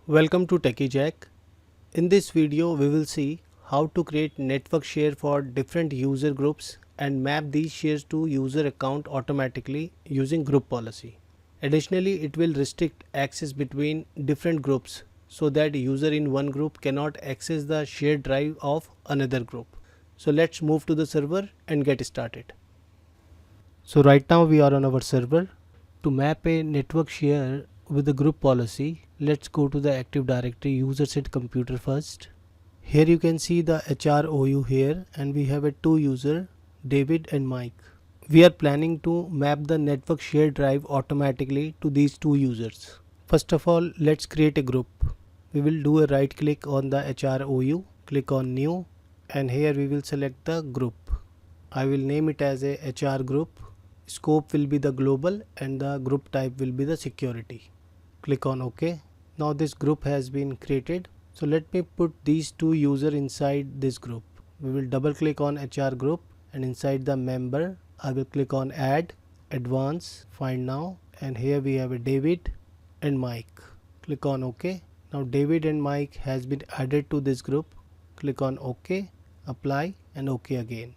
Welcome to Techi Jack. In this video we will see how to create network share for different user groups and map these shares to user account automatically using group policy. Additionally, it will restrict access between different groups so that user in one group cannot access the shared drive of another group. So let's move to the server and get started. So right now we are on our server. To map a network share with the group policy, let's go to the Active Directory user set computer first. Here you can see the HROU here, and we have a two user, David and Mike. We are planning to map the network share drive automatically to these two users. First of all, let's create a group. We will do a right click on the HROU, click on new, and here we will select the group. I will name it as a HR group. Scope will be the global and the group type will be the security. Click on OK. Now this group has been created. So let me put these two users inside this group. We will double click on HR group, and inside the member I will click on add, advance, find now, and here we have a David and Mike. Click on OK. Now David and Mike has been added to this group. Click on OK, apply, and OK again.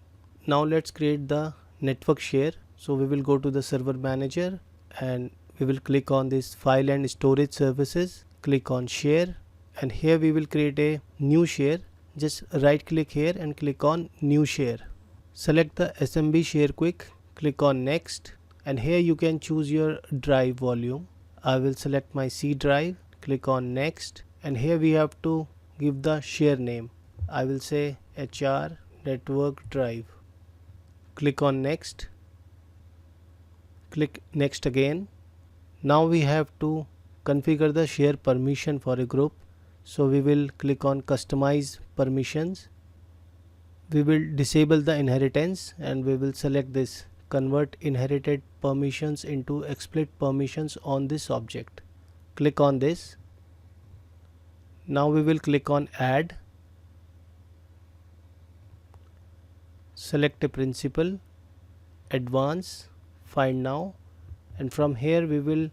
Now let's create the network share. So we will go to the server manager and we will click on this file and storage services, click on share, and here we will create a new share. Just right click here and click on new share. Select the SMB share quick, click on next, and here you can choose your drive volume. I will select my C drive, click on next, and here we have to give the share name. I will say HR network drive. Click on next. Click next again. Now we have to configure the share permission for a group. So we will click on customize permissions. We will disable the inheritance and we will select this convert inherited permissions into explicit permissions on this object. Click on this. Now we will click on add. Select a principal, advance, find now, and from here we will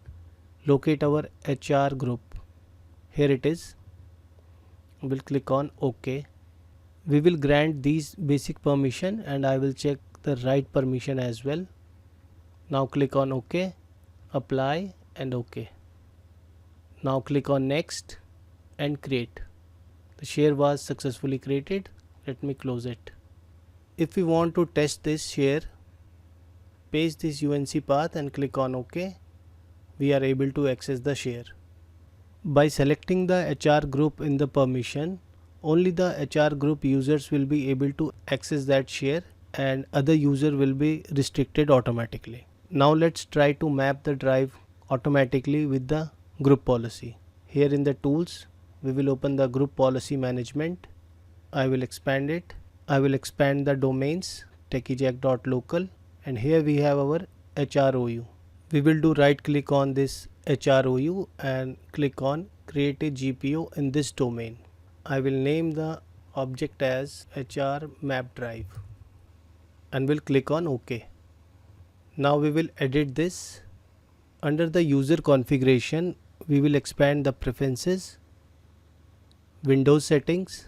locate our HR group. Here it is. We will click on OK. We will grant these basic permission and I will check the right permission as well. Now click on OK, apply, and OK. Now click on next and create. The share was successfully created. Let me close it. If we want to test this share, paste this UNC path and click on OK. We are able to access the share. By selecting the HR group in the permission, only the HR group users will be able to access that share and other user will be restricted automatically. Now let's try to map the drive automatically with the group policy. Here in the tools, we will open the group policy management. I will expand it. I will expand the domains techijack.local, and here we have our HROU. We will do right click on this HROU and click on create a GPO in this domain. I will name the object as HR map drive and will click on OK. Now we will edit this. Under the user configuration, we will expand the preferences, Windows settings.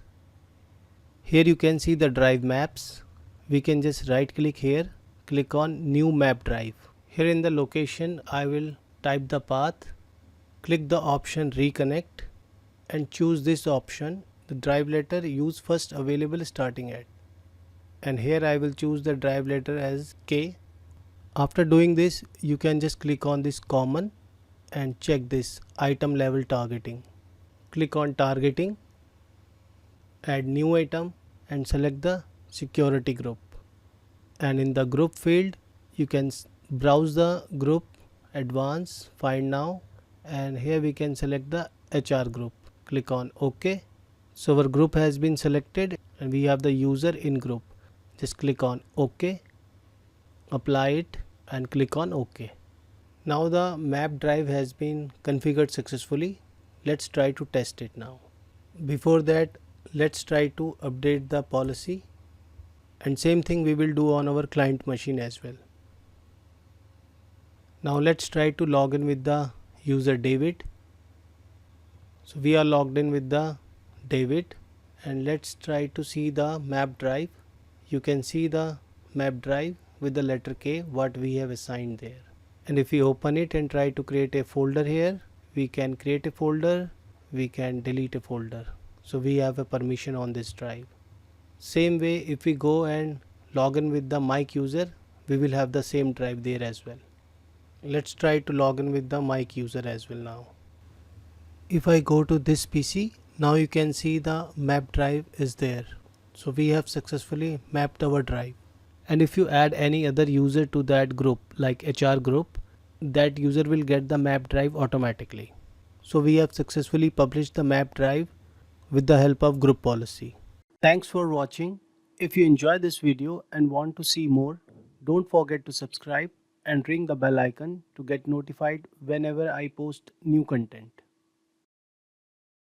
Here you can see the drive maps. We can just right click here, click on new map drive. Here in the location I will type the path, click the option reconnect and choose this option, the drive letter use first available starting at, and here I will choose the drive letter as K. After doing this, you can just click on this common and check this item level targeting. Click on targeting, add new item and select the security group, and in the group field you can browse the group, advance, find now, and here we can select the HR group. Click on OK. So our group has been selected and we have the user in group. Just click on OK, apply it and click on OK. Now the map drive has been configured successfully. Let's try to test it now. Before that, let's try to update the policy, and same thing we will do on our client machine as well. Now let's try to log in with the user David. So we are logged in with the David, and let's try to see the map drive. You can see the map drive with the letter K what we have assigned there. And if we open it and try to create a folder here, we can create a folder, we can delete a folder. So we have a permission on this drive. Same way, if we go and log in with the mic user, we will have the same drive there as well. Let's try to log in with the mic user as well now. If I go to this PC, now you can see the map drive is there. So we have successfully mapped our drive. And if you add any other user to that group like HR group, that user will get the map drive automatically. So we have successfully published the map drive with the help of group policy. Thanks for watching. If you enjoy this video and want to see more, don't forget to subscribe and ring the bell icon to get notified whenever I post new content.